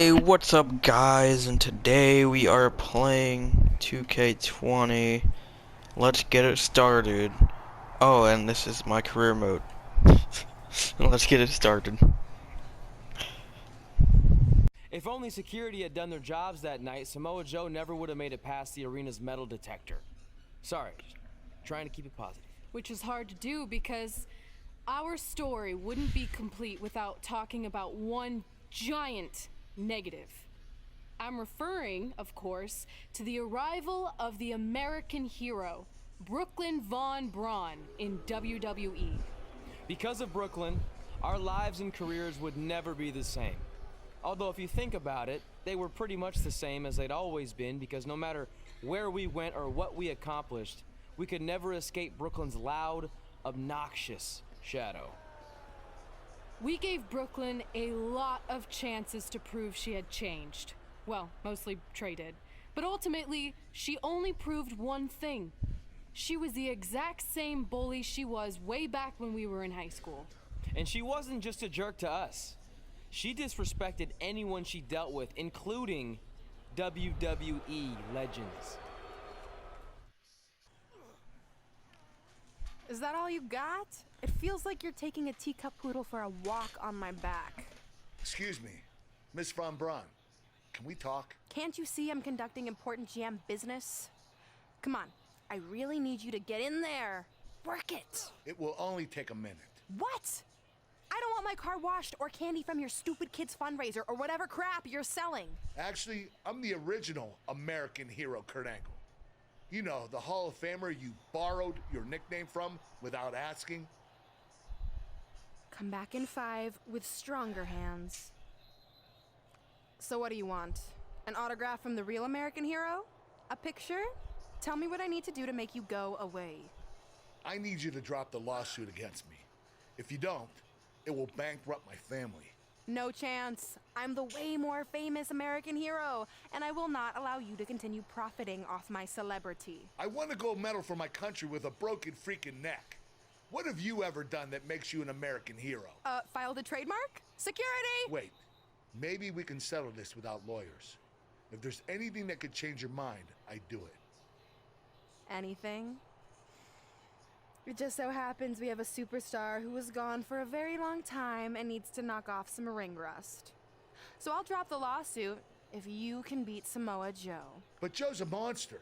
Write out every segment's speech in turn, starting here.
Hey, what's up guys, and today we are playing 2K20. Let's get it started. Oh, and this is my career mode. Let's get it started. If only security had done their jobs that night, Samoa Joe never would have made it past the arena's metal detector. Sorry, trying to keep it positive. Which is hard to do because our story wouldn't be complete without talking about one giant negative. I'm referring, of course, to the arrival of the American hero, Brooklyn Von Braun, in WWE. Because of Brooklyn, our lives and careers would never be the same. Although if you think about it, they were pretty much the same as they'd always been, because no matter where we went or what we accomplished, we could never escape Brooklyn's loud, obnoxious shadow. We gave Brooklyn a lot of chances to prove she had changed. Well, mostly Trey did. But ultimately, she only proved one thing. She was the exact same bully she was way back when we were in high school. And she wasn't just a jerk to us. She disrespected anyone she dealt with, including WWE legends. Is that all you got? It feels like you're taking a teacup poodle for a walk on my back. Excuse me, Miss Von Braun. Can we talk? Can't you see I'm conducting important GM business? Come on, I really need you to get in there. Work it. It will only take a minute. What? I don't want my car washed or candy from your stupid kids fundraiser or whatever crap you're selling. Actually, I'm the original American hero, Kurt Angle. You know, the Hall of Famer you borrowed your nickname from without asking. Come back in 5 with stronger hands. So what do you want? An autograph from the real American hero? A picture? Tell me what I need to do to make you go away. I need you to drop the lawsuit against me. If you don't, it will bankrupt my family. No chance. I'm the way more famous American hero, and I will not allow you to continue profiting off my celebrity. I won a gold medal for my country with a broken freaking neck. What have you ever done that makes you an American hero? Filed a trademark? Security! Wait, maybe we can settle this without lawyers. If there's anything that could change your mind, I'd do it. Anything? It just so happens we have a superstar who was gone for a very long time and needs to knock off some ring rust. So I'll drop the lawsuit if you can beat Samoa Joe. But Joe's a monster.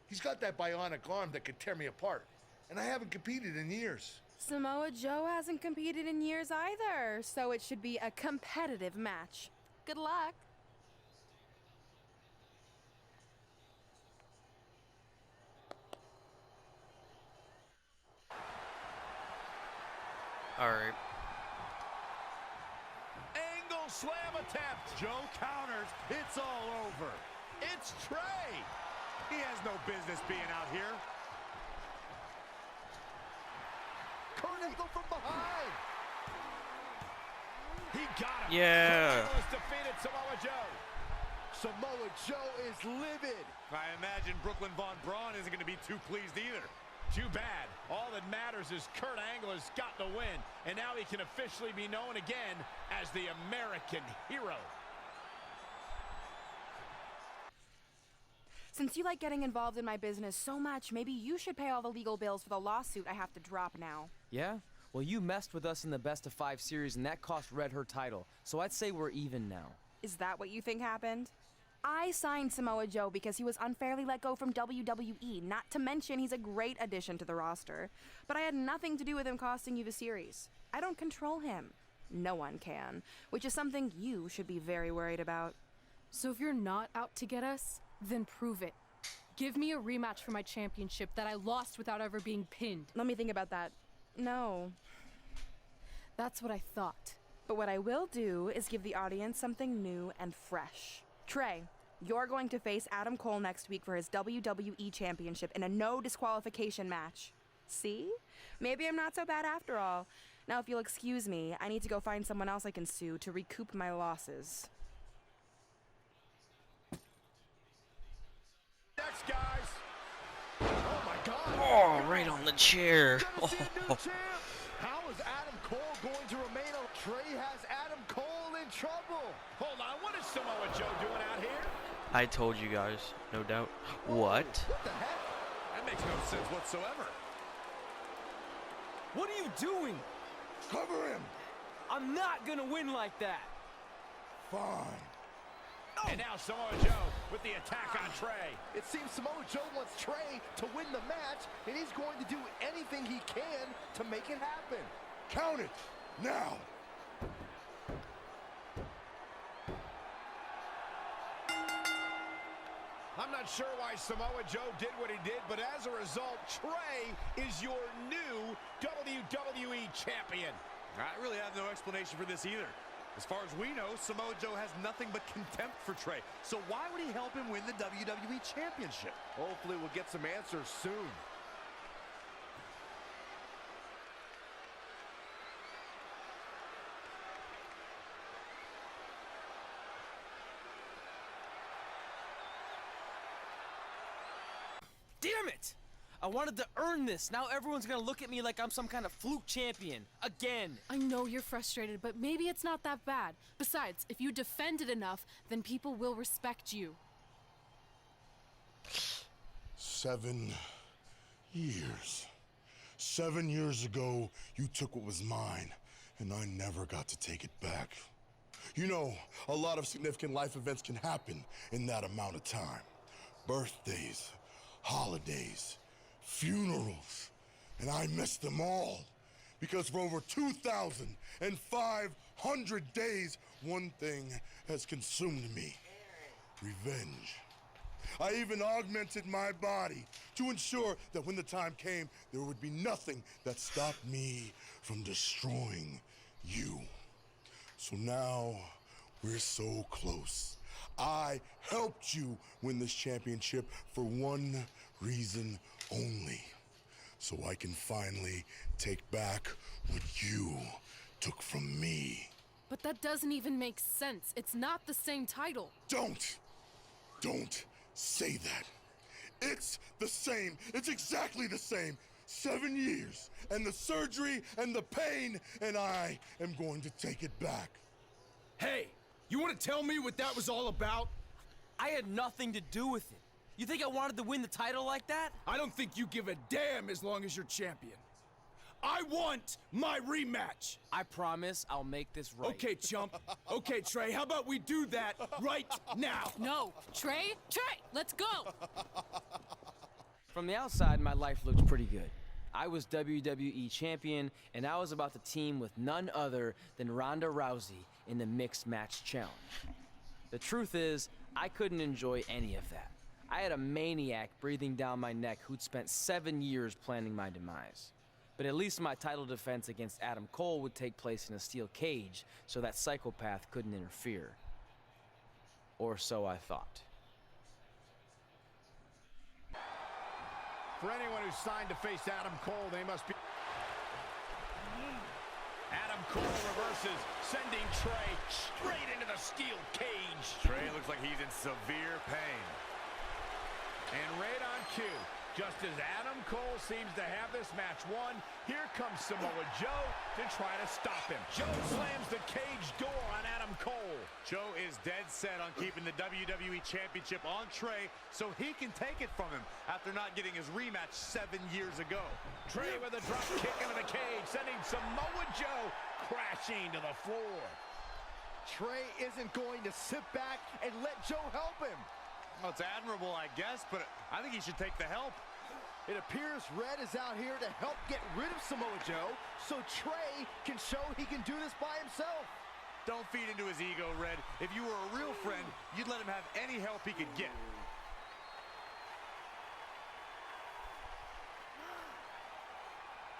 He's got that bionic arm that could tear me apart. And I haven't competed in years. Samoa Joe hasn't competed in years either, so it should be a competitive match. Good luck. Alright. Angle slam attempt. Joe counters. It's all over. It's Trey. He has no business being out here. Kurt Angle from behind. He got him. Yeah. Kurt Angle has defeated Samoa Joe. Samoa Joe is livid. I imagine Brooklyn Von Braun isn't going to be too pleased either. Too bad. All that matters is Kurt Angle has gotten a win, and now he can officially be known again as the American hero. Since you like getting involved in my business so much, maybe you should pay all the legal bills for the lawsuit I have to drop now. Yeah? Well, you messed with us in the Best of 5 series, and that cost Red her title. So I'd say we're even now. Is that what you think happened? I signed Samoa Joe because he was unfairly let go from WWE, not to mention he's a great addition to the roster. But I had nothing to do with him costing you the series. I don't control him. No one can, which is something you should be very worried about. So if you're not out to get us, then prove it. Give me a rematch for my championship that I lost without ever being pinned. Let me think about that. No. That's what I thought. But what I will do is give the audience something new and fresh. Trey, you're going to face Adam Cole next week for his WWE Championship in a no disqualification match. See? Maybe I'm not so bad after all. Now, if you'll excuse me, I need to go find someone else I can sue to recoup my losses. Next, guys. Oh, my God. Oh, right on the chair. Oh. How is Adam Cole going to remain? Trey has Adam Cole in trouble. Hold on, what is Samoa I told you guys, no doubt. What? What the heck? That makes no sense whatsoever. What are you doing? Cover him. I'm not gonna win like that. Fine. And now Samoa Joe with the attack on Trey. It seems Samoa Joe wants Trey to win the match, and he's going to do anything he can to make it happen. Count it now. I'm not sure why Samoa Joe did what he did, but as a result, Trey is your new WWE champion. I really have no explanation for this either. As far as we know, Samoa Joe has nothing but contempt for Trey. So why would he help him win the WWE Championship? Hopefully we'll get some answers soon. Damn it! I wanted to earn this. Now everyone's gonna look at me like I'm some kind of fluke champion. Again. I know you're frustrated, but maybe it's not that bad. Besides, if you defend it enough, then people will respect you. 7 years. 7 years ago, you took what was mine, and I never got to take it back. You know, a lot of significant life events can happen in that amount of time. Birthdays, holidays, funerals, and I missed them all. Because for over 2,500 days, one thing has consumed me: revenge. I even augmented my body to ensure that when the time came, there would be nothing that stopped me from destroying you. So now, we're so close. I helped you win this championship for one reason only. So I can finally take back what you took from me. But that doesn't even make sense. It's not the same title. Don't say that. It's the same. It's exactly the same. 7 years, and the surgery, and the pain, and I am going to take it back. Hey, you want to tell me what that was all about? I had nothing to do with it. You think I wanted to win the title like that? I don't think you give a damn as long as you're champion. I want my rematch. I promise I'll make this right. Okay, chump. Okay, Trey, how about we do that right now? No, Trey, let's go. From the outside, my life looked pretty good. I was WWE champion, and I was about to team with none other than Ronda Rousey in the Mixed Match Challenge. The truth is, I couldn't enjoy any of that. I had a maniac breathing down my neck who'd spent 7 years planning my demise. But at least my title defense against Adam Cole would take place in a steel cage, so that psychopath couldn't interfere. Or so I thought. For anyone who's signed to face Adam Cole, they must be... Adam Cole reverses, sending Trey straight into the steel cage. Trey looks like he's in severe pain. And right on cue, just as Adam Cole seems to have this match won, here comes Samoa Joe to try to stop him. Joe slams the cage door on Adam Cole. Joe is dead set on keeping the WWE Championship on Trey so he can take it from him after not getting his rematch 7 years ago. Trey with a drop kick into the cage, sending Samoa Joe crashing to the floor. Trey isn't going to sit back and let Joe help him. Well, it's admirable, I guess, but I think he should take the help. It appears Red is out here to help get rid of Samoa Joe so Trey can show he can do this by himself. Don't feed into his ego, Red. If you were a real friend, you'd let him have any help he could get.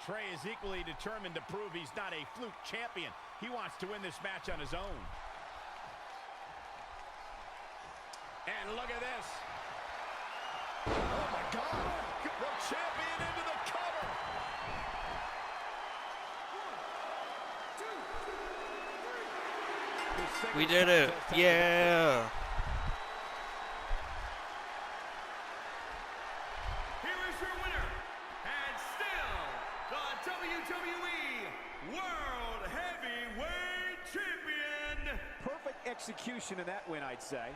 Trey is equally determined to prove he's not a fluke champion. He wants to win this match on his own. And look at this. Oh my God! The champion into the cover. 1, 2, 3. We did it. Yeah. Here is your winner, and still the WWE World Heavyweight Champion. Perfect execution in that win, I'd say.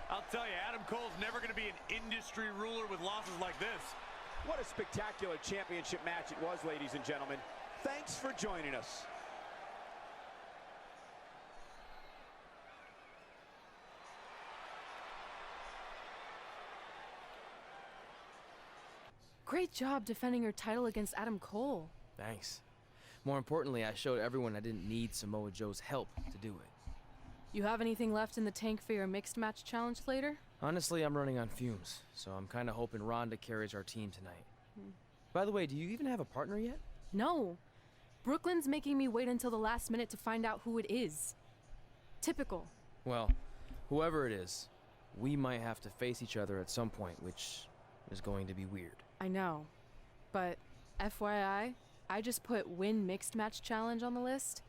I'll tell you, Adam Cole's never going to be an industry ruler with losses like this. What a spectacular championship match it was, ladies and gentlemen. Thanks for joining us. Great job defending your title against Adam Cole. Thanks. More importantly, I showed everyone I didn't need Samoa Joe's help to do it. You have anything left in the tank for your mixed match challenge later? Honestly, I'm running on fumes, so I'm kind of hoping Ronda carries our team tonight. By the way, do you even have a partner yet? No. Brooklyn's making me wait until the last minute to find out who it is. Typical. Well, whoever it is, we might have to face each other at some point, which is going to be weird. I know. But FYI, I just put win mixed match challenge on the list,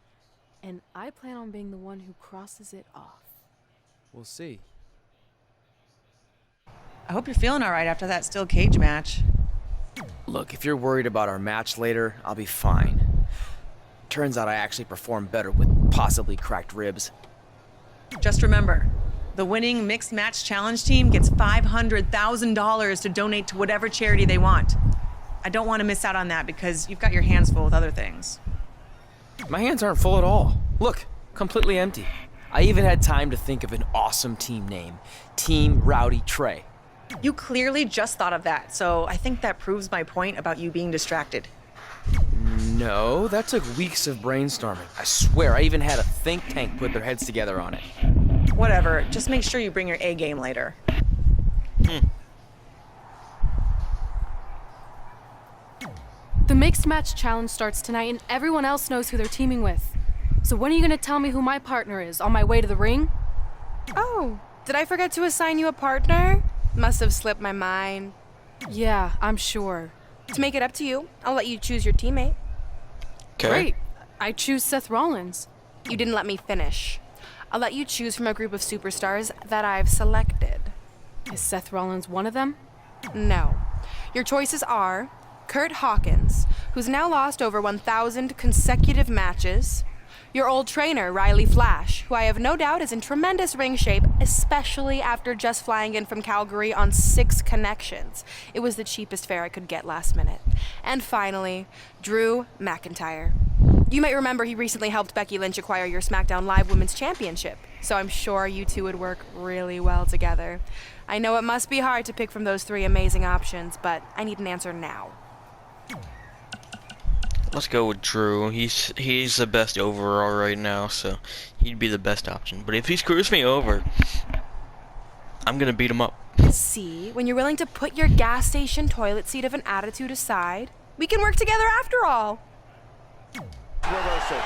and I plan on being the one who crosses it off. We'll see. I hope you're feeling all right after that steel cage match. Look, if you're worried about our match later, I'll be fine. Turns out I actually performed better with possibly cracked ribs. Just remember, the winning mixed match challenge team gets $500,000 to donate to whatever charity they want. I don't want to miss out on that because you've got your hands full with other things. My hands aren't full at all. Look, completely empty. I even had time to think of an awesome team name. Team Rowdy Trey. You clearly just thought of that, so I think that proves my point about you being distracted. No, that took weeks of brainstorming. I swear, I even had a think tank put their heads together on it. Whatever, just make sure you bring your A game later. The mixed match challenge starts tonight, and everyone else knows who they're teaming with. So when are you gonna tell me who my partner is on my way to the ring? Oh, did I forget to assign you a partner? Must have slipped my mind. Yeah, I'm sure. To make it up to you, I'll let you choose your teammate. Okay. Great. I choose Seth Rollins. You didn't let me finish. I'll let you choose from a group of superstars that I've selected. Is Seth Rollins one of them? No. Your choices are Kurt Hawkins, who's now lost over 1,000 consecutive matches. Your old trainer, Riley Flash, who I have no doubt is in tremendous ring shape, especially after just flying in from Calgary on 6 connections. It was the cheapest fare I could get last minute. And finally, Drew McIntyre. You might remember he recently helped Becky Lynch acquire your SmackDown Live Women's Championship, so I'm sure you two would work really well together. I know it must be hard to pick from those 3 amazing options, but I need an answer now. Let's go with Drew. He's the best overall right now, so he'd be the best option. But if he screws me over, I'm gonna beat him up. See, when you're willing to put your gas station toilet seat of an attitude aside, we can work together after all. Reversal.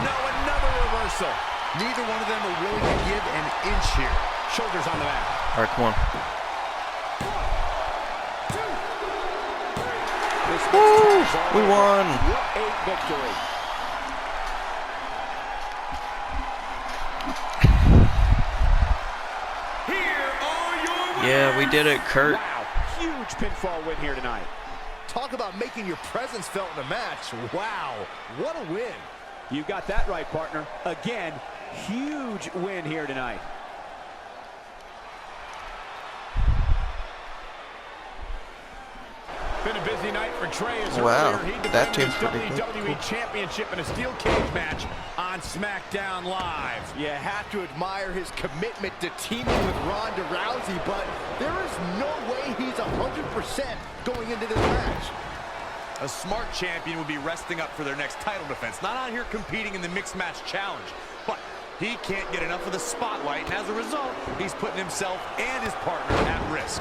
No, another reversal. Neither one of them are willing to give an inch here. Shoulders on the mat. All right, come on. Woo! We won! What a victory. Here are your winners. Yeah, we did it, Kurt. Wow, huge pinfall win here tonight. Talk about making your presence felt in a match. Wow, what a win. You got that right, partner. Again, huge win here tonight. Been a busy night for Trey as Wow, earlier he that defended team's his pretty good. WWE Championship in a steel cage match on SmackDown Live. You have to admire his commitment to teaming with Ronda Rousey, but there is no way he's 100% going into this match. A smart champion would be resting up for their next title defense, not out here competing in the mixed match challenge. But he can't get enough of the spotlight, and as a result, he's putting himself and his partner at risk.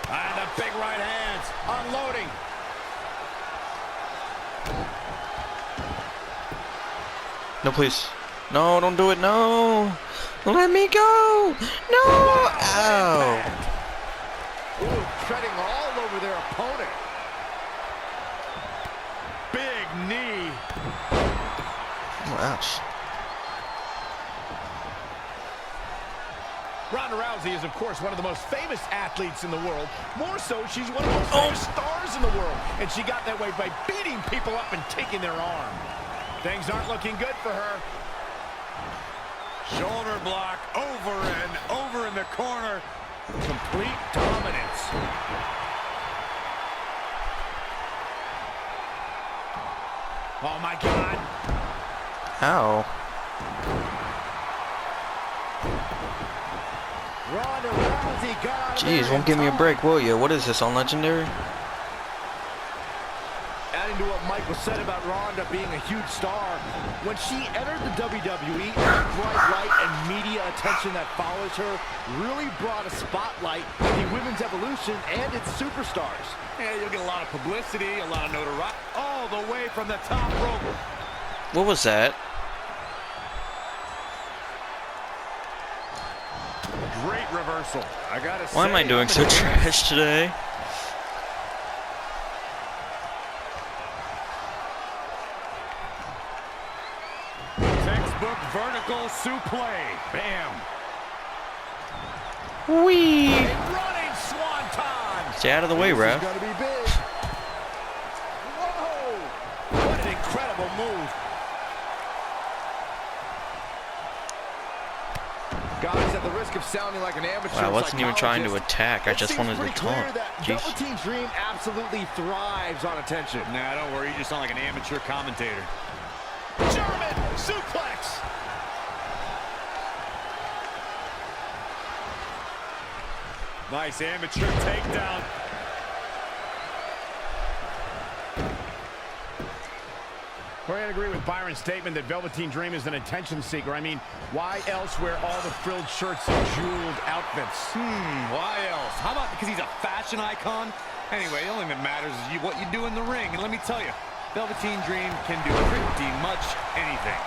And the big right hands, unloading. No, please. No, don't do it. No. Let me go. No. Ow. Ooh, treading all over their opponent. Big knee. Oh, ouch. Ronda Rousey is, of course, one of the most famous athletes in the world. More so, she's one of the most famous stars in the world. And she got that way by beating people up and taking their arm. Things aren't looking good for her. Shoulder block over and over in the corner. Complete dominance. Oh my God. How? Ronda Rousey got Jeez, won't give me a break, will you? What is this, on Legendary? Adding to what Michael said about Ronda being a huge star, when she entered the WWE, the bright light and media attention that follows her really brought a spotlight to the women's evolution and its superstars. Yeah, you'll get a lot of publicity, a lot of notoriety, all the way from the top rope. What was that? Great reversal. I gotta say, Why am I doing so trash today? Textbook vertical suplex. Bam. Whee! A running swanton. Stay out of the way, This Ref. is gonna be big. Whoa! What an incredible move. Guys, at the risk of sounding like an amateur Wow, I wasn't even trying to psychologist, attack. I it just seems wanted to pretty clear taunt. that Jeez. Velveteen Dream absolutely thrives on attention. Nah, don't worry. You just sound like an amateur commentator. German suplex. Nice amateur takedown. Well, I agree with Byron's statement that Velveteen Dream is an attention seeker. I mean, why else wear all the frilled shirts and jeweled outfits? Why else? How about because he's a fashion icon? Anyway, the only thing that matters is what you do in the ring. And let me tell you, Velveteen Dream can do pretty much anything.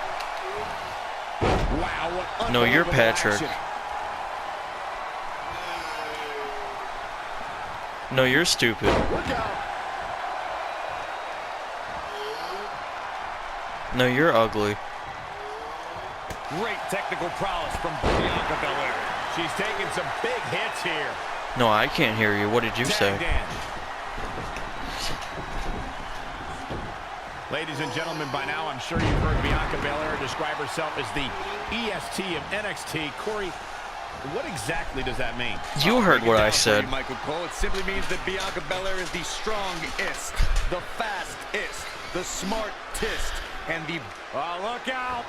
Wow, what No, you're unbelievable Patrick. action. No, you're stupid. Look out. No, you're ugly. Great technical prowess from Bianca Belair. She's taking some big hits here. No, I can't hear you. What did you say? Tagged in. Ladies and gentlemen, by now I'm sure you've heard Bianca Belair describe herself as the EST of NXT. Corey, what exactly does that mean? You heard what I For said. you, Michael Cole. It simply means that Bianca Belair is the strongest, the fastest, the smartest, and the... Look out!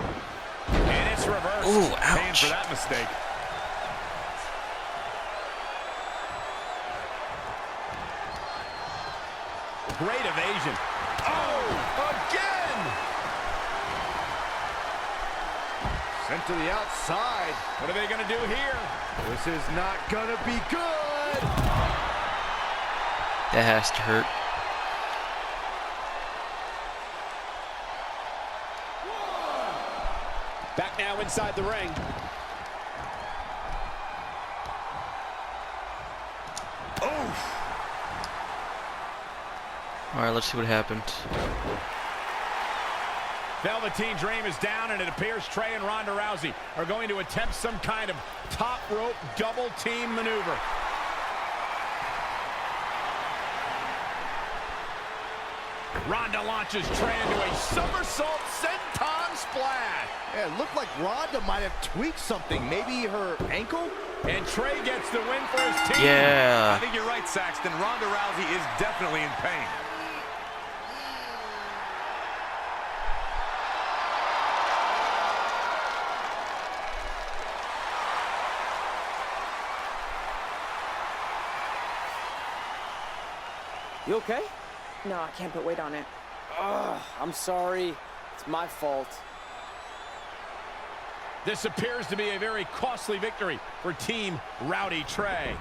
And it's reversed. Ooh, Paying ouch. for that mistake. Great evasion. Oh, again! Sent to the outside. What are they going to do here? This is not gonna be good. That has to hurt. Back now inside the ring. Alright, let's see what happens. Velveteen Dream is down, and it appears Trey and Ronda Rousey are going to attempt some kind of top rope double team maneuver. Ronda launches Trey into a somersault senton splash. Yeah, it looked like Ronda might have tweaked something. Maybe her ankle? And Trey gets the win for his team. Yeah. I think you're right, Saxton. Ronda Rousey is definitely in pain. You okay? No, I can't put weight on it. I'm sorry. It's my fault. This appears to be a very costly victory for Team Rowdy Trey.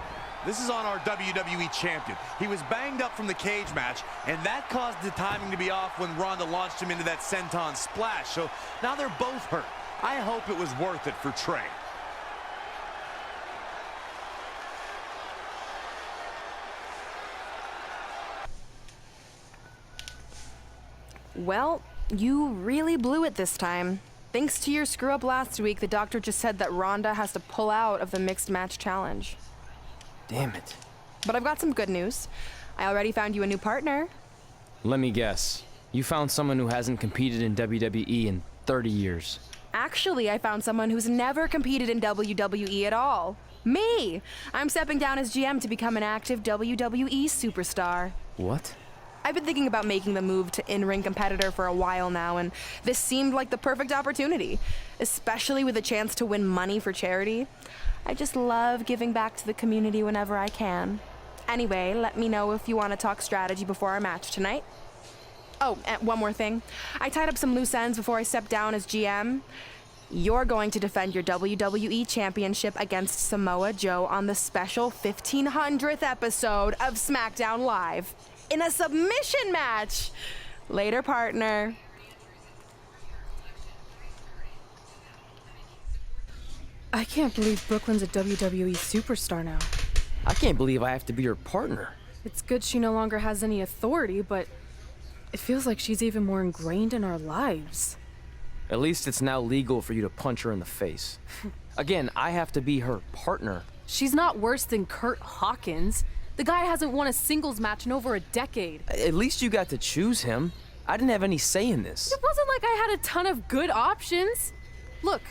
This is on our WWE champion. He was banged up from the cage match, and that caused the timing to be off when Ronda launched him into that senton splash. So now they're both hurt. I hope it was worth it for Trey. Well, you really blew it this time. Thanks to your screw up last week, the doctor just said that Ronda has to pull out of the mixed match challenge. Damn it. But I've got some good news. I already found you a new partner. Let me guess. You found someone who hasn't competed in WWE in 30 years. Actually, I found someone who's never competed in WWE at all. Me! I'm stepping down as GM to become an active WWE superstar. What? I've been thinking about making the move to in-ring competitor for a while now, and this seemed like the perfect opportunity, especially with a chance to win money for charity. I just love giving back to the community whenever I can. Anyway, let me know if you want to talk strategy before our match tonight. Oh, and one more thing. I tied up some loose ends before I stepped down as GM. You're going to defend your WWE Championship against Samoa Joe on the special 1500th episode of SmackDown Live in a submission match. Later, partner. I can't believe Brooklyn's a WWE superstar now. I can't believe I have to be her partner. It's good she no longer has any authority, but it feels like she's even more ingrained in our lives. At least it's now legal for you to punch her in the face. Again, I have to be her partner. She's not worse than Kurt Hawkins. The guy hasn't won a singles match in over a decade. At least you got to choose him. I didn't have any say in this. It wasn't like I had a ton of good options. Look,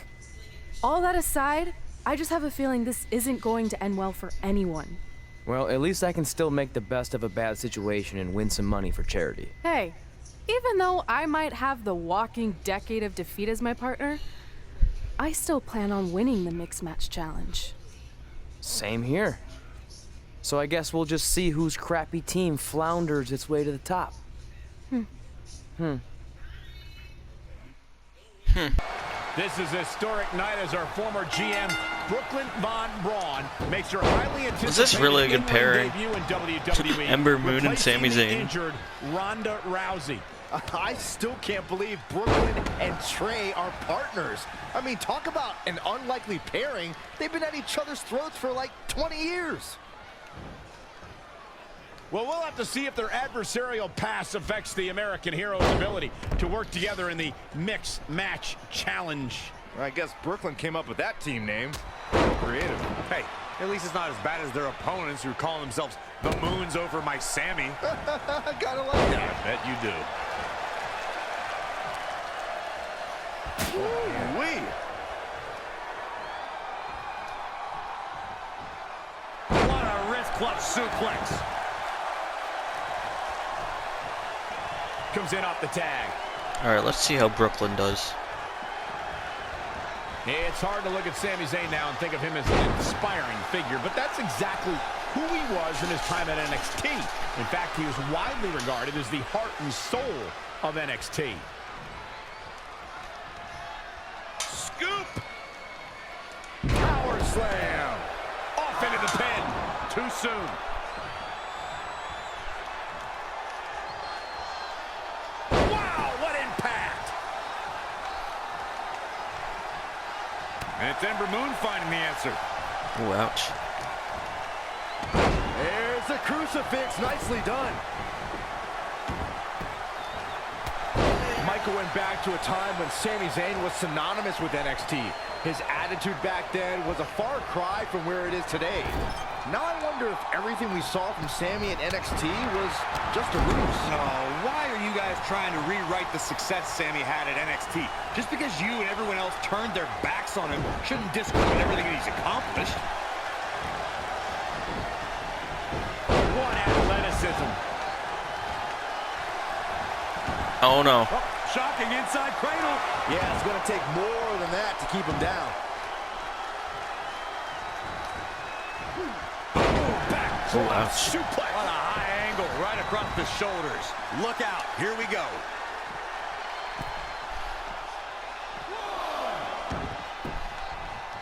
all that aside, I just have a feeling this isn't going to end well for anyone. Well, at least I can still make the best of a bad situation and win some money for charity. Hey, even though I might have the walking decade of defeat as my partner, I still plan on winning the Mixed Match Challenge. Same here. So I guess we'll just see whose crappy team flounders its way to the top. This is a historic night as our former GM, Brooklyn Von Braun, makes her highly anticipated Is this really a good pairing? debut in WWE, Ember Moon and Sami replacing the Zayn. injured Ronda Rousey. I still can't believe Brooklyn and Trey are partners. I mean, talk about an unlikely pairing. They've been at each other's throats for like 20 years. Well, we'll have to see if their adversarial past affects the American Hero's ability to work together in the Mixed Match Challenge. I guess Brooklyn came up with that team name. Creative. Hey, at least it's not as bad as their opponents who call themselves the Moons over my Sammy. Gotta like that. I bet you do. Ooh-wee. What a wrist clutch suplex. Comes in off the tag. Alright, let's see how Brooklyn does. It's hard to look at Sami Zayn now and think of him as an inspiring figure, but that's exactly who he was in his time at NXT. In fact, he was widely regarded as the heart and soul of NXT. Scoop! Power slam! Off into the pin. Too soon. Wow, what impact! And it's Ember Moon finding the answer. Oh, ouch. There's the crucifix. Nicely done. Michael went back to a time when Sami Zayn was synonymous with NXT. His attitude back then was a far cry from where it is today. Now I wonder if everything we saw from Sami at NXT was just a ruse. Why are you guys trying to rewrite the success Sami had at NXT? Just because you and everyone else turned their backs on him shouldn't discredit everything that he's accomplished. What athleticism. Oh no. Oh, shocking inside cradle. Yeah, it's going to take more than that to keep him down. Oh, ouch. Suplex. What a high angle right across the shoulders. Look out. Here we go.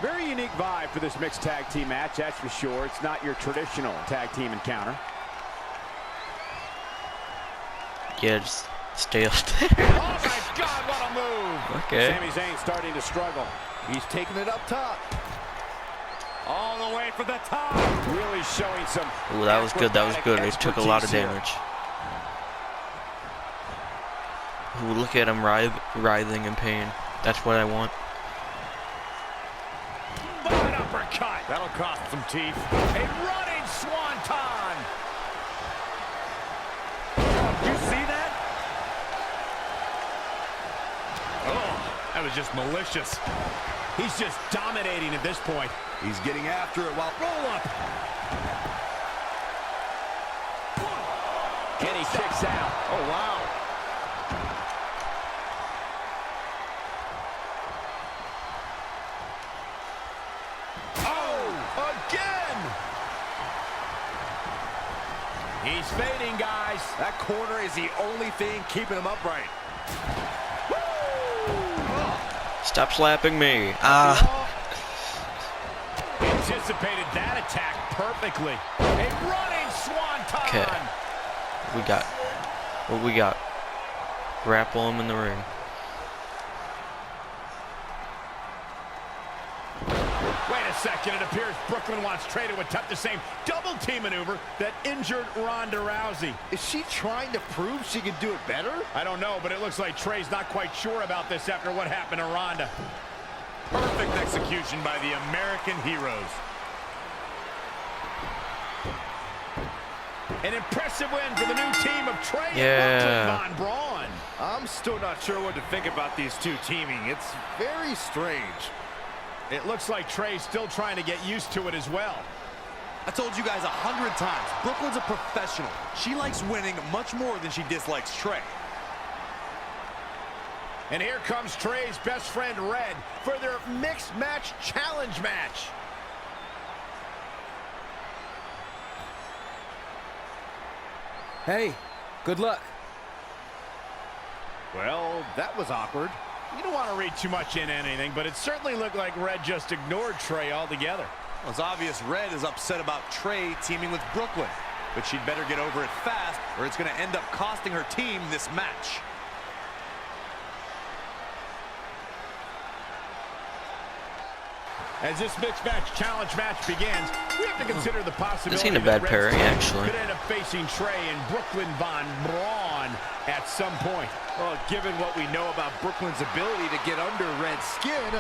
Very unique vibe for this mixed tag team match, that's for sure. It's not your traditional tag team encounter. Yeah, just stay up there. Oh my God, what a move! Okay. Sami Zayn starting to struggle. He's taking it up top. All the way for the top. Really showing some. Ooh, that was good. That was good. He expertise took a lot of here. damage. Ooh, look at him writhing in pain. That's what I want. An uppercut. That'll cost some teeth. A running swanton. You see that? Oh, That was just malicious. He's just dominating at this point. He's getting after it while Roll up. And he kicks out. Oh, wow. Oh, again. He's fading, guys. That corner is the only thing keeping him upright. Stop slapping me. Anticipated that attack perfectly. A running swanton. Okay. What we got? Grapple him in the ring. Wait a second. It appears Brooklyn wants Trey to attempt the same double team maneuver that injured Ronda Rousey. Is she trying to prove she can do it better? I don't know, but it looks like Trey's not quite sure about this after what happened to Ronda. Perfect execution by the American heroes. An impressive win for the new team of Trey Yeah. and Brooklyn Von Braun. I'm still not sure what to think about these two teaming. It's very strange. It looks like Trey's still trying to get used to it as well. I told you guys 100 times, Brooklyn's a professional. She likes winning much more than she dislikes Trey. And here comes Trey's best friend, Red, for their mixed match challenge match. Hey, good luck. Well, that was awkward. You don't want to read too much into anything, but it certainly looked like Red just ignored Trey altogether. Well, it's obvious Red is upset about Trey teaming with Brooklyn, but she'd better get over it fast or it's going to end up costing her team this match. As this mixed match challenge match begins, we have to consider the possibility This ain't a bad pairing, actually. could end up facing Trey and Brooklyn Von Braun at some point. Well, given what we know about Brooklyn's ability to get under Red's skin,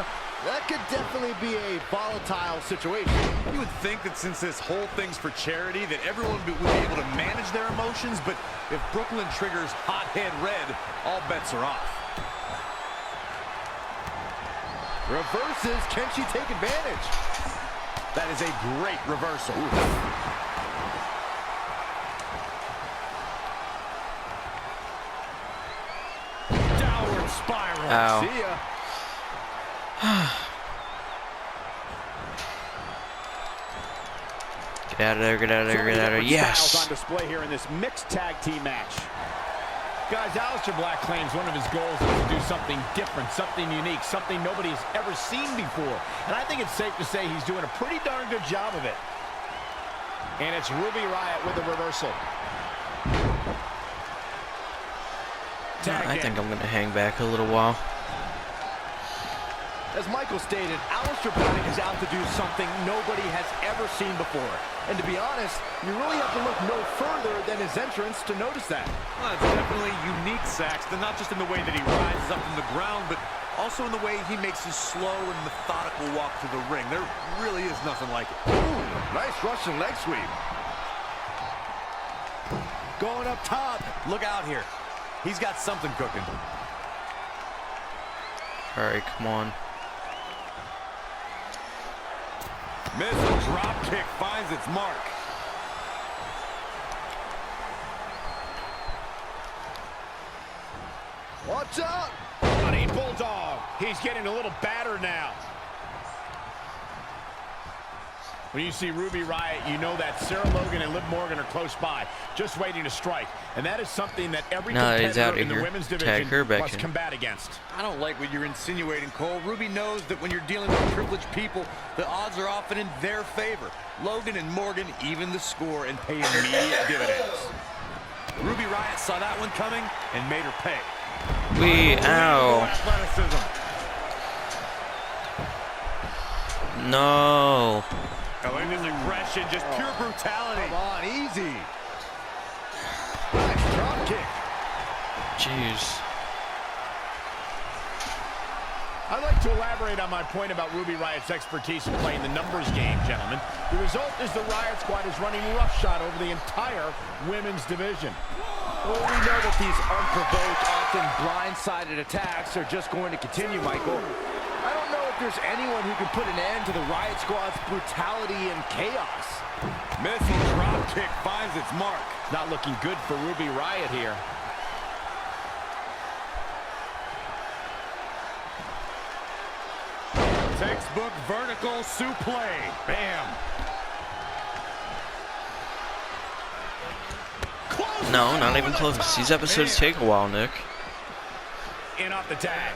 that could definitely be a volatile situation. You would think that since this whole thing's for charity that everyone would be able to manage their emotions, but if Brooklyn triggers hothead Red, all bets are off. Reverses, can she take advantage? That is a great reversal. Downward spiral. Ow. See ya. Get out of there, get out of there, get out of there. Yes! On display here in this mixed tag team match. Guys, Aleister Black claims one of his goals is to do something different, something unique, something nobody's ever seen before. And I think it's safe to say he's doing a pretty darn good job of it. And it's Ruby Riott with the reversal. I think I'm going to hang back a little while. As Michael stated, Aleister Black is out to do something nobody has ever seen before. And to be honest, you really have to look no further than his entrance to notice that. Well, it's definitely unique, Saxton, not just in the way that he rises up from the ground, but also in the way he makes his slow and methodical walk to the ring. There really is nothing like it. Ooh, nice Russian leg sweep. Going up top. Look out here. He's got something cooking. All right, come on. Missile drop kick finds its mark. Watch out! Running Bulldog. He's getting a little battered now. When you see Ruby Riott, you know that Sarah Logan and Liv Morgan are close by, just waiting to strike. And that is something that every competitor in the women's division must combat against. I don't like what you're insinuating, Cole. Ruby knows that when you're dealing with privileged people, the odds are often in their favor. Logan and Morgan even the score and pay immediate dividends. Ruby Riott saw that one coming and made her pay. Ow. Athleticism. No. Going this aggression, just pure brutality. Come on, easy. Nice drop kick. Jeez. I'd like to elaborate on my point about Ruby Riott's expertise in playing the numbers game, gentlemen. The result is the Riott squad is running roughshod over the entire women's division. Well, we know that these unprovoked, often blindsided attacks are just going to continue, Michael. I don't know if there's anyone who can put an end to the Riot Squad's brutality and chaos. Missile drop kick finds its mark. Not looking good for Ruby Riot here. Textbook vertical suplex. Bam. No, not even close. These episodes take a while, Nick. In off the tag.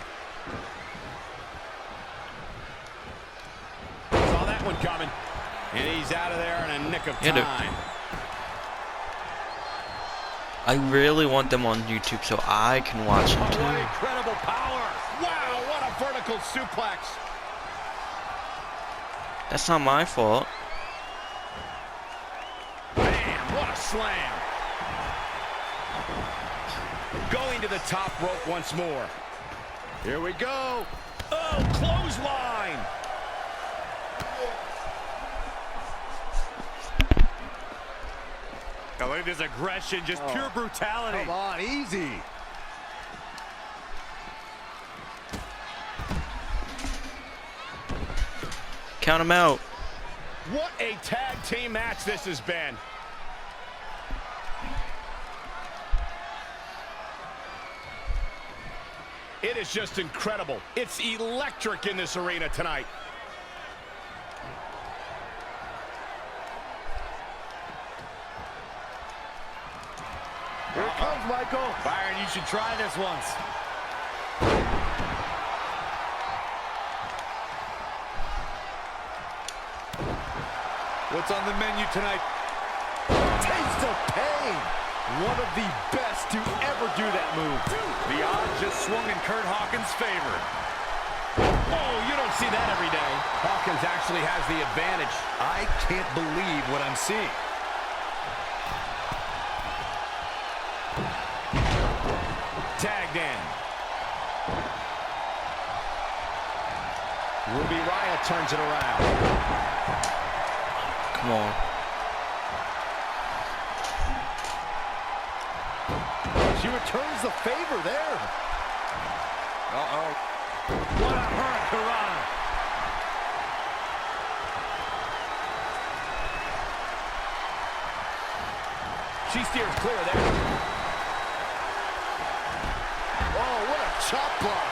Saw that one coming. And he's out of there in a nick of time. I really want them on YouTube so I can watch them too. Incredible power. Wow, what a vertical suplex. That's not my fault. Bam, what a slam. Going to the top rope once more. Here we go. Oh, clothesline. I believe this aggression, just pure brutality. Come on, easy. Count them out. What a tag team match this has been. It is just incredible. It's electric in this arena tonight. Here it comes, Michael. Byron, you should try this once. What's on the menu tonight? Taste of pain. One of the best to ever do that move. The odds just swung in Kurt Hawkins' favor. Oh, you don't see that every day. Hawkins actually has the advantage. I can't believe what I'm seeing. Tagged in. Ruby Riot turns it around. Come on. She returns the favor there. Uh-oh. What a hurricane. She steers clear there. Oh, what a chop block.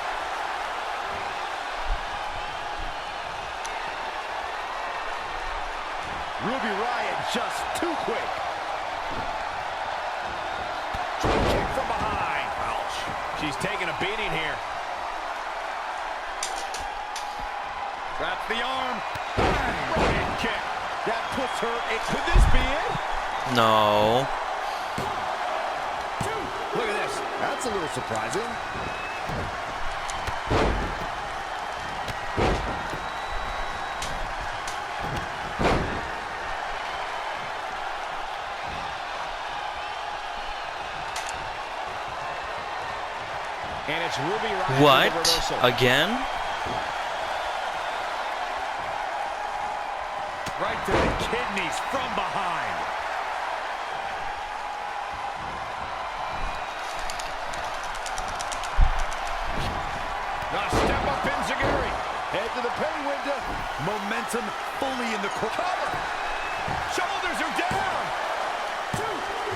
Ruby Riot just too quick. Kick from behind. Ouch. She's taking a beating here. Wraps the arm. Right kick. That puts her in. Could this be it? No. Look at this. That's a little surprising. And it's Ruby Riot. What? Again? Right to the kidneys from behind. Now step up Enziguri. Head to the penny window. Momentum fully in the cover. Shoulders are down.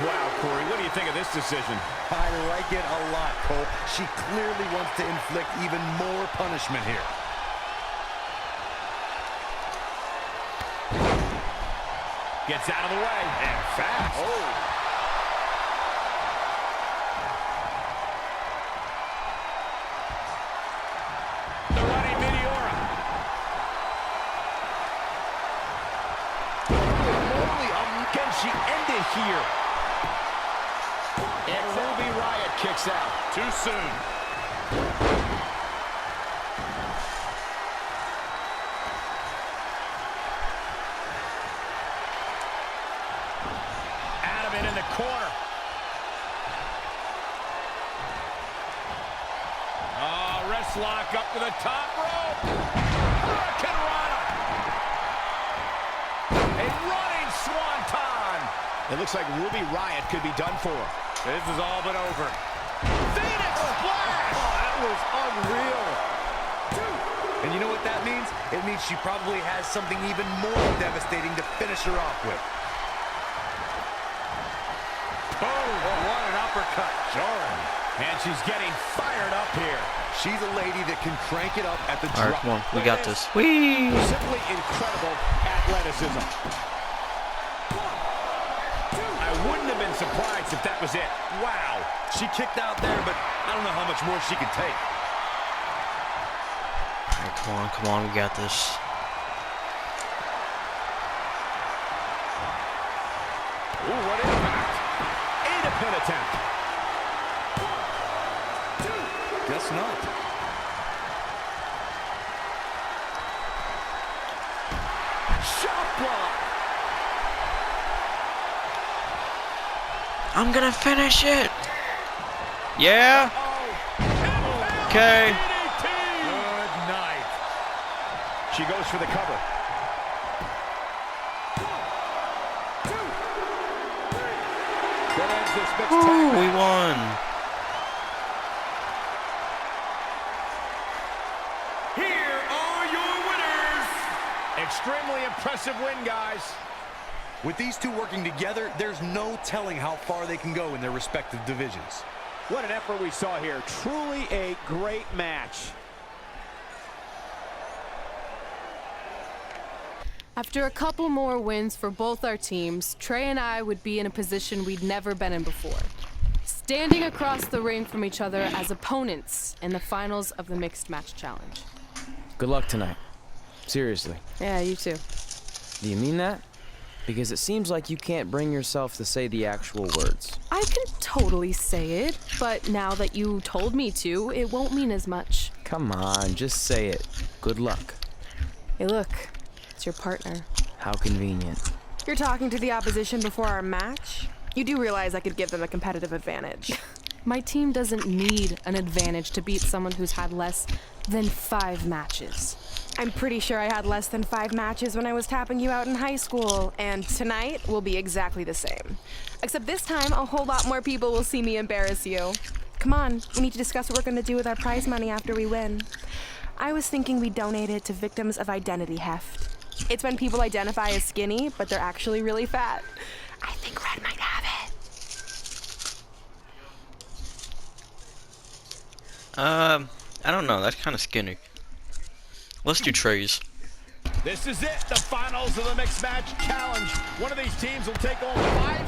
Wow, Corey, what do you think of this decision? I like it a lot, Cole. She clearly wants to inflict even more punishment here. Gets out of the way. And fast. Oh. The running Meteora. Can she end it here? And Ruby Riot kicks out. Too soon. Adamant in the corner. Oh, wrist lock up to the top rope. Hurricane Rana. A running swanton. It looks like Ruby Riot could be done for. This is all but over. Phoenix splash! Oh, that was unreal. And you know what that means? It means she probably has something even more devastating to finish her off with. Boom! Oh, what an uppercut. Jarring. And she's getting fired up here. She's a lady that can crank it up at the All right, drop. come on, we got this. Whee! Simply incredible athleticism. I wouldn't have been surprised if that was it. Wow. She kicked out there, but I don't know how much more she can take. All right, come on, we got this. Ooh, what impact. And a pin attempt. Guess not. Shot block. I'm gonna finish it. Yeah. Okay. Good night. She goes for the cover. That ends this mixed tag Ooh, match. we won. Here are your winners. Extremely impressive win, guys. With these two working together, there's no telling how far they can go in their respective divisions. What an effort we saw here. Truly a great match. After a couple more wins for both our teams, Trey and I would be in a position we'd never been in before. Standing across the ring from each other as opponents in the finals of the Mixed Match Challenge. Good luck tonight. Seriously. Yeah, you too. Do you mean that? Because it seems like you can't bring yourself to say the actual words. I can totally say it, but now that you told me to, it won't mean as much. Come on, just say it. Good luck. Hey, look. It's your partner. How convenient. You're talking to the opposition before our match? You do realize I could give them a competitive advantage. My team doesn't need an advantage to beat someone who's had less than 5 matches. I'm pretty sure I had less than 5 matches when I was tapping you out in high school, and tonight will be exactly the same. Except this time, a whole lot more people will see me embarrass you. Come on, we need to discuss what we're going to do with our prize money after we win. I was thinking we donate it to victims of identity heft. It's when people identify as skinny, but they're actually really fat. I think Red might have it. I don't know, that's kind of skinny. Let's do Trey's. This is it, the finals of the Mixed Match Challenge. One of these teams will take home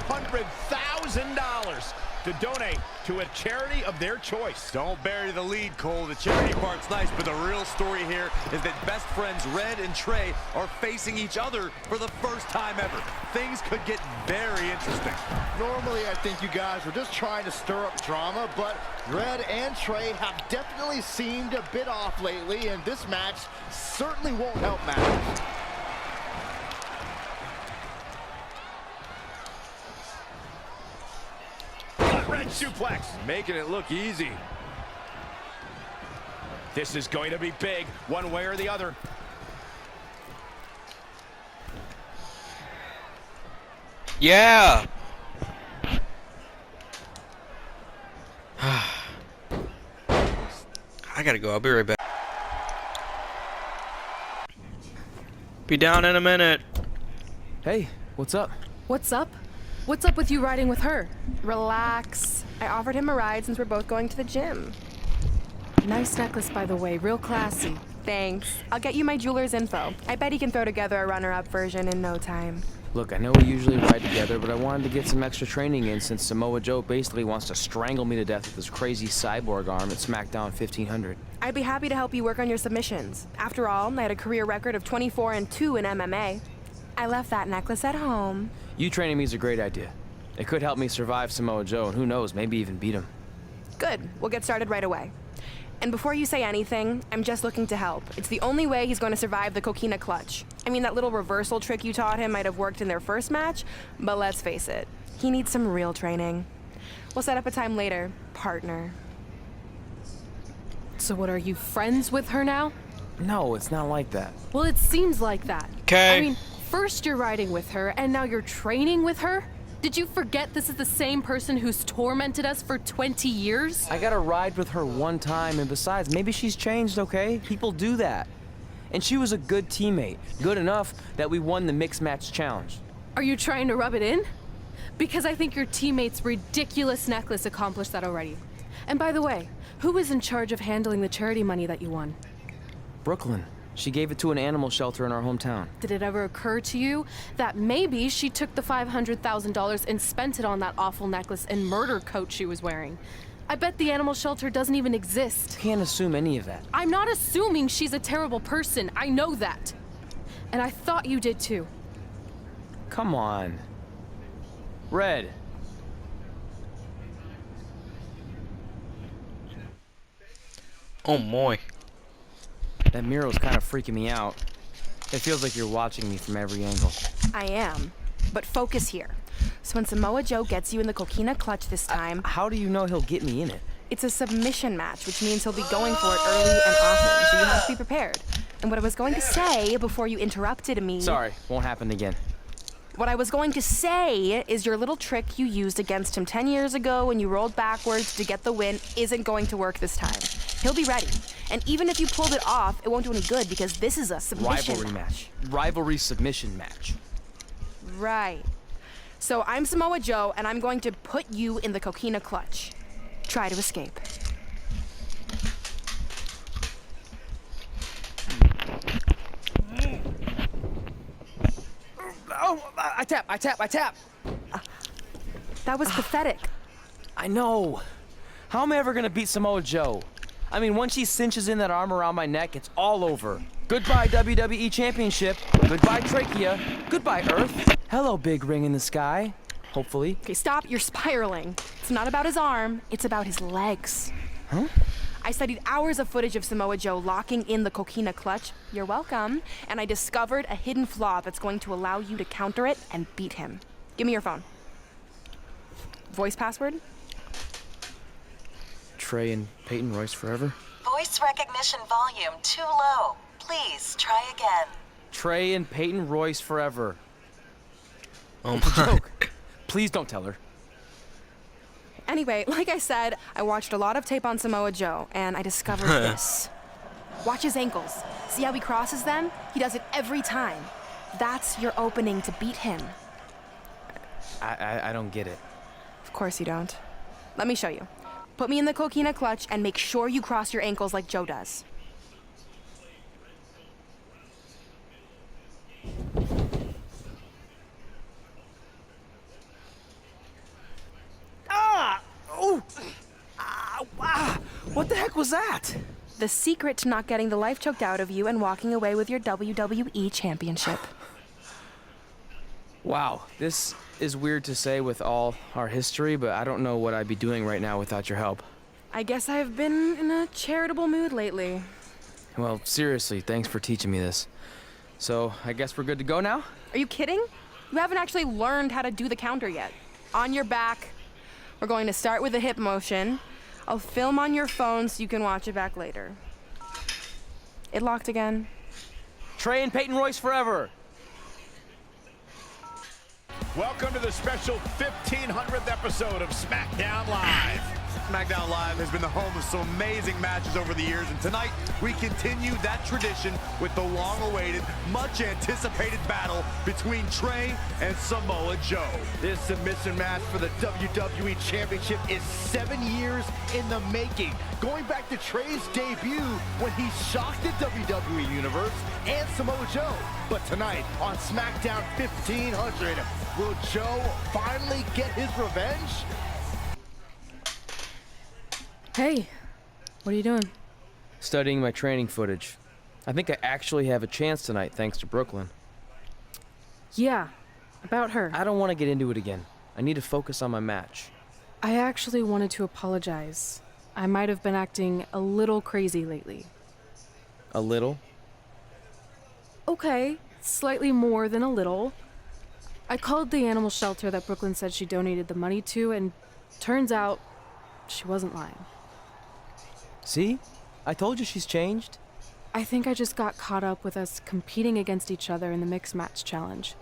$500,000 to donate to a charity of their choice. Don't bury the lead, Cole. The charity part's nice, but the real story here is that best friends Red and Trey are facing each other for the first time ever. Things could get very interesting. Normally, I think you guys were just trying to stir up drama, but Red and Trey have definitely seemed a bit off lately, and this match certainly won't help matters. Red suplex. Making it look easy. This is going to be big, one way or the other. Yeah! I gotta go, I'll be right back. Be down in a minute. Hey, what's up? What's up? What's up with you riding with her? Relax. I offered him a ride since we're both going to the gym. Nice necklace, by the way. Real classy. Thanks. I'll get you my jeweler's info. I bet he can throw together a runner-up version in no time. Look, I know we usually ride together, but I wanted to get some extra training in since Samoa Joe basically wants to strangle me to death with his crazy cyborg arm at SmackDown 1500. I'd be happy to help you work on your submissions. After all, I had a career record of 24-2 in MMA. I left that necklace at home. You training me is a great idea. It could help me survive Samoa Joe, and who knows, maybe even beat him. Good. We'll get started right away. And before you say anything, I'm just looking to help. It's the only way he's going to survive the coquina clutch. I mean, that little reversal trick you taught him might have worked in their first match, but let's face it, he needs some real training. We'll set up a time later, partner. So what, are you friends with her now? No, it's not like that. Well, it seems like that. Okay. I mean, first you're riding with her, and now you're training with her? Did you forget this is the same person who's tormented us for 20 years? I got a ride with her one time, and besides, maybe she's changed, okay? People do that. And she was a good teammate. Good enough that we won the mixed match challenge. Are you trying to rub it in? Because I think your teammate's ridiculous necklace accomplished that already. And by the way, who was in charge of handling the charity money that you won? Brooklyn. She gave it to an animal shelter in our hometown. Did it ever occur to you that maybe she took the $500,000 and spent it on that awful necklace and murder coat she was wearing? I bet the animal shelter doesn't even exist. Can't assume any of that. I'm not assuming she's a terrible person. I know that. And I thought you did too. Come on. Red. Oh my. That mural's kind of freaking me out. It feels like you're watching me from every angle. I am. But focus here. So when Samoa Joe gets you in the coquina clutch this time... How do you know he'll get me in it? It's a submission match, which means he'll be going for it early and often, so you have to be prepared. And what I was going to say before you interrupted me... Sorry, won't happen again. What I was going to say is your little trick you used against him 10 years ago when you rolled backwards to get the win isn't going to work this time. He'll be ready. And even if you pulled it off, it won't do any good because this is a submission Rivalry match. Rivalry submission match. Right. So I'm Samoa Joe, and I'm going to put you in the coquina clutch. Try to escape. Oh, I tap. That was pathetic. I know. How am I ever gonna beat Samoa Joe? I mean, once she cinches in that arm around my neck, it's all over. Goodbye, WWE Championship. Goodbye, Trachea. Goodbye, Earth. Hello, big ring in the sky. Hopefully. Okay, stop. You're spiraling. It's not about his arm. It's about his legs. Huh? I studied hours of footage of Samoa Joe locking in the coquina clutch. You're welcome. And I discovered a hidden flaw that's going to allow you to counter it and beat him. Give me your phone. Voice password? Trey and Peyton Royce forever. Voice recognition volume too low. Please try again. Trey and Peyton Royce forever. Oh it's my. a joke. Please don't tell her. Anyway, like I said, I watched a lot of tape on Samoa Joe, and I discovered this. Watch his ankles. See how he crosses them? He does it every time. That's your opening to beat him. I don't get it. Of course you don't. Let me show you. Put me in the coquina clutch and make sure you cross your ankles like Joe does. What the heck was that? The secret to not getting the life choked out of you and walking away with your WWE championship. Wow, this is weird to say with all our history, but I don't know what I'd be doing right now without your help. I guess I've been in a charitable mood lately. Well, seriously, thanks for teaching me this. So, I guess we're good to go now? Are you kidding? You haven't actually learned how to do the counter yet. On your back. We're going to start with a hip motion. I'll film on your phone so you can watch it back later. It locked again. Trey and Peyton Royce forever. Welcome to the special 1500th episode of SmackDown Live. SmackDown Live has been the home of some amazing matches over the years, and tonight we continue that tradition with the long-awaited, much-anticipated battle between Trey and Samoa Joe. This submission match for the WWE Championship is 7 years in the making, going back to Trey's debut when he shocked the WWE Universe and Samoa Joe. But tonight on SmackDown 1500, will Joe finally get his revenge? Hey, what are you doing? Studying my training footage. I think I actually have a chance tonight thanks to Brooklyn. Yeah, about her. I don't want to get into it again. I need to focus on my match. I actually wanted to apologize. I might have been acting a little crazy lately. A little? Okay, slightly more than a little. I called the animal shelter that Brooklyn said she donated the money to, and turns out she wasn't lying. See? I told you she's changed. I think I just got caught up with us competing against each other in the mixed match challenge.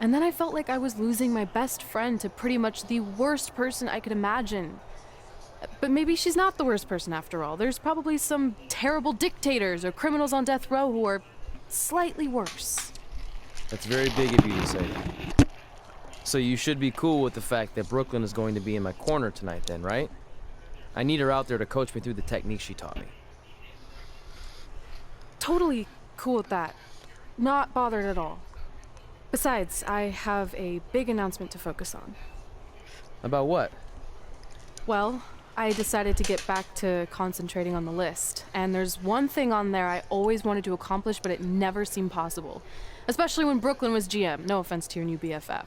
And then I felt like I was losing my best friend to pretty much the worst person I could imagine. But maybe she's not the worst person after all. There's probably some terrible dictators or criminals on death row who are slightly worse. That's very big of you to say that. So you should be cool with the fact that Brooklyn is going to be in my corner tonight then, right? I need her out there to coach me through the technique she taught me. Totally cool with that. Not bothered at all. Besides, I have a big announcement to focus on. About what? Well, I decided to get back to concentrating on the list, and there's one thing on there I always wanted to accomplish, but it never seemed possible. Especially when Brooklyn was GM. No offense to your new BFF.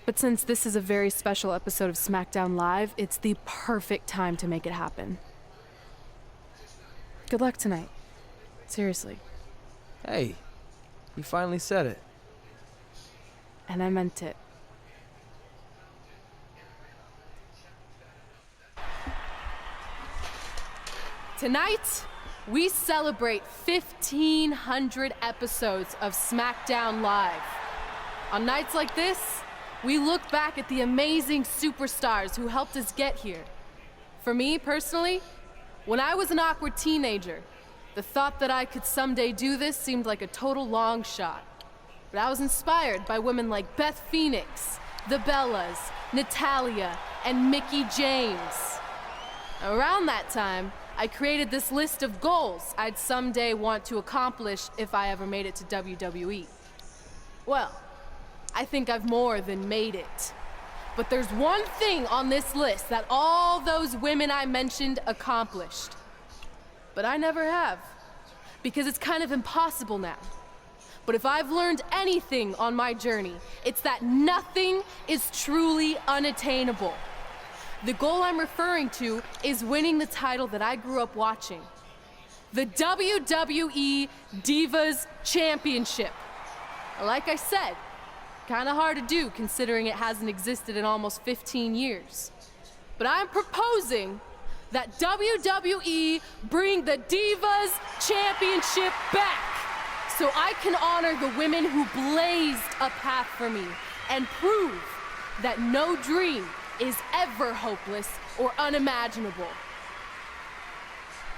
But since this is a very special episode of SmackDown Live, it's the perfect time to make it happen. Good luck tonight. Seriously. Hey, you finally said it. And I meant it. Tonight, we celebrate 1,500 episodes of SmackDown Live. On nights like this, we look back at the amazing superstars who helped us get here. For me, personally, when I was an awkward teenager, the thought that I could someday do this seemed like a total long shot. But I was inspired by women like Beth Phoenix, the Bellas, Natalia, and Mickie James. Around that time, I created this list of goals I'd someday want to accomplish if I ever made it to WWE. Well, I think I've more than made it. But there's one thing on this list that all those women I mentioned accomplished. But I never have, because it's kind of impossible now. But if I've learned anything on my journey, it's that nothing is truly unattainable. The goal I'm referring to is winning the title that I grew up watching. The WWE Divas Championship. Like I said, kind of hard to do considering it hasn't existed in almost 15 years. But I'm proposing that WWE bring the Divas Championship back so I can honor the women who blazed a path for me and prove that no dream is ever hopeless or unimaginable.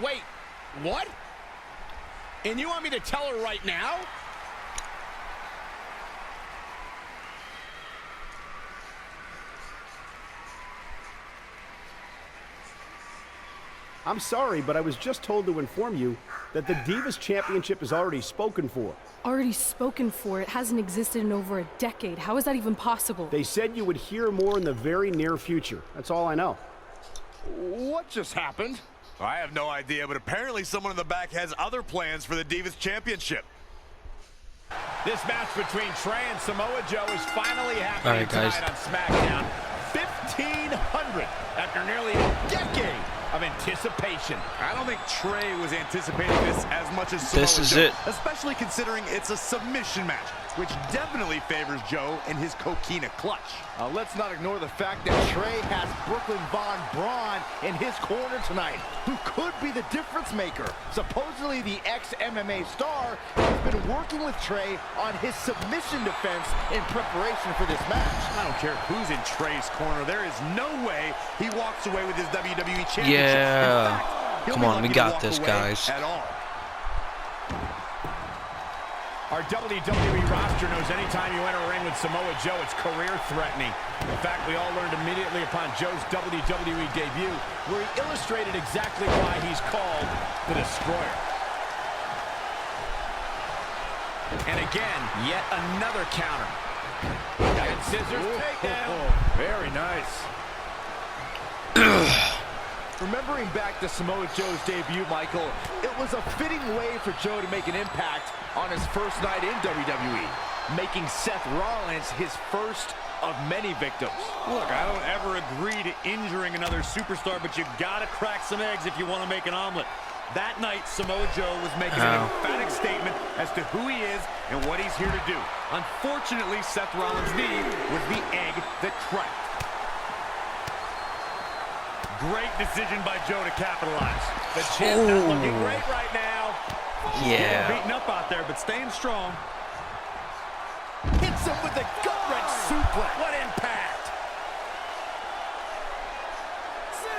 Wait, what? And you want me to tell her right now? I'm sorry, but I was just told to inform you that the Divas Championship is already spoken for. Already spoken for? It hasn't existed in over a decade. How is that even possible? They said you would hear more in the very near future. That's all I know. What just happened? I have no idea, but apparently someone in the back has other plans for the Divas Championship. This match between Trey and Samoa Joe is finally happening tonight on SmackDown. 1,500 after nearly a decade of anticipation. I don't think Trey was anticipating this as much as Samoa This is Joe, it. especially considering it's a submission match, which definitely favors Joe in his coquina clutch. Let's not ignore the fact that Trey has Brooklyn Von Braun in his corner tonight, who could be the difference maker. Supposedly the ex-MMA star has been working with Trey on his submission defense in preparation for this match. I don't care who's in Trey's corner. There is no way he walks away with his WWE Championship. Yeah. In fact, Come on, we got this, guys. At all. Our WWE roster knows anytime you enter a ring with Samoa Joe, it's career-threatening. In fact, we all learned immediately upon Joe's WWE debut, where he illustrated exactly why he's called the Destroyer. And again, yet another counter. And scissors takedown. Very nice. Remembering back to Samoa Joe's debut, Michael, it was a fitting way for Joe to make an impact on his first night in WWE, making Seth Rollins his first of many victims. Look, I don't ever agree to injuring another superstar, but you gotta crack some eggs if you want to make an omelet. That night, Samoa Joe was making an emphatic statement as to who he is and what he's here to do. Unfortunately, Seth Rollins' knee was the egg that cracked. Great decision by Joe to capitalize. The champ not looking great right now. Yeah. Beaten up out there, but staying strong. Hits him with a gut-wrench suplex. What impact! 6.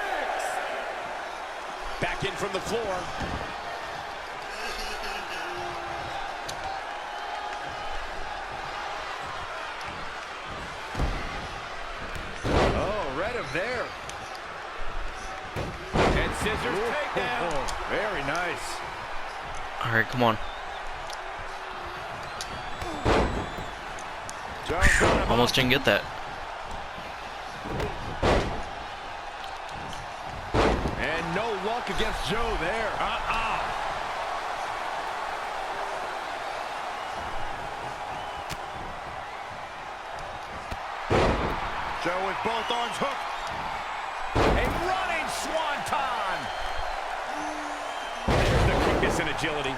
Back in from the floor. Oh, read him there. And scissors takedown. Very nice. All right, come on. Almost didn't get that. And no luck against Joe there. Joe with both arms hooked. A running swanton. There's the quickness and agility.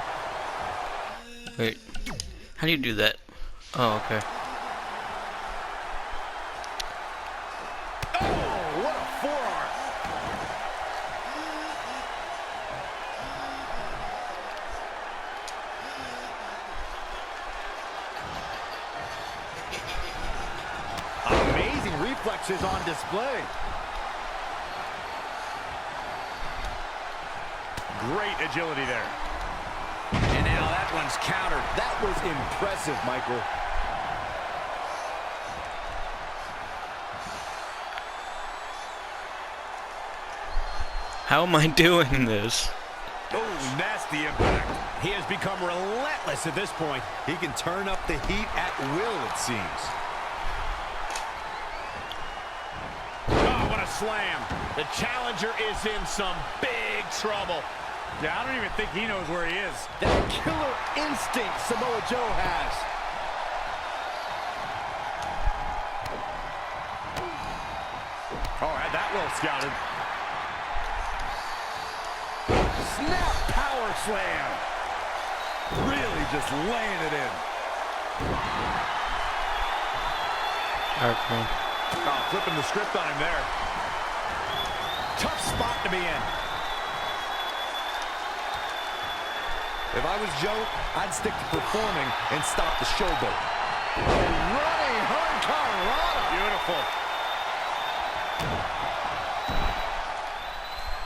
Wait, how do you do that? Oh, okay. Oh, what a forearm. Amazing reflexes on display. Great agility there. And now that one's countered. That was impressive, Michael. How am I doing this? Oh, nasty impact. He has become relentless at this point. He can turn up the heat at will, it seems. Oh, what a slam. The challenger is in some big trouble. Yeah, I don't even think he knows where he is. That killer instinct Samoa Joe has. Oh, had that well scouted. Snap power slam. Really just laying it in. Alright, come on. Oh, flipping the script on him there. Tough spot to be in. If I was Joe, I'd stick to performing and stop the showboat. Running hurricanrana. Beautiful.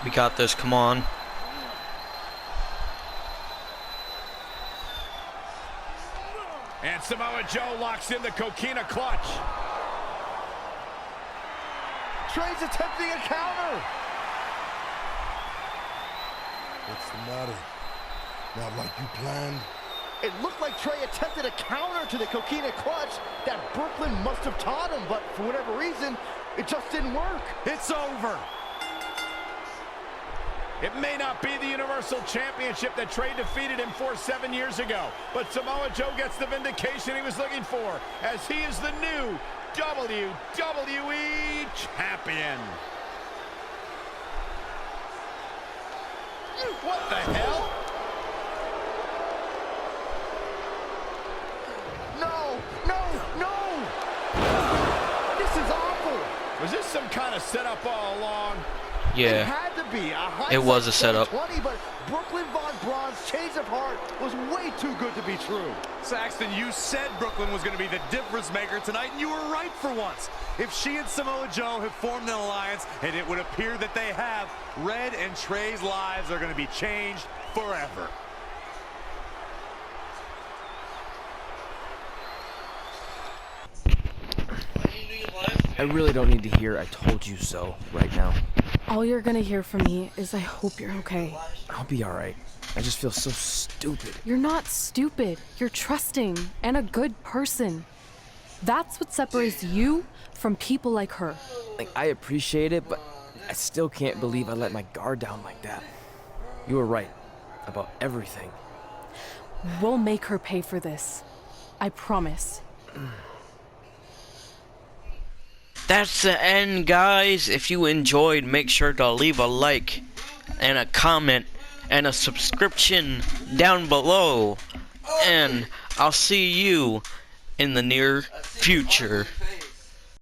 We got this, come on. And Samoa Joe locks in the coquina clutch. Trey's attempting a counter. What's the matter? Not like you planned? It looked like Trey attempted a counter to the coquina clutch that Brooklyn must have taught him, but for whatever reason, it just didn't work. It's over. It may not be the Universal Championship that Trey defeated him for 7 years ago, but Samoa Joe gets the vindication he was looking for, as he is the new WWE Champion. What the hell? No, no, no! This is awful! Was this some kind of setup all along? It Yeah, had to be. it was a setup. 20, but Brooklyn Von Braun's change of heart was way too good to be true. Saxton, you said Brooklyn was going to be the difference maker tonight, and you were right for once. If she and Samoa Joe have formed an alliance, and it would appear that they have, Red and Trey's lives are going to be changed forever. I really don't need to hear "I told you so" right now. All you're gonna hear from me is I hope you're okay. I'll be alright. I just feel so stupid. You're not stupid. You're trusting and a good person. That's what separates you from people like her. Like, I appreciate it, but I still can't believe I let my guard down like that. You were right about everything. We'll make her pay for this. I promise. That's the end, guys. If you enjoyed, make sure to leave a like and a comment and a subscription down below. And I'll see you in the near future.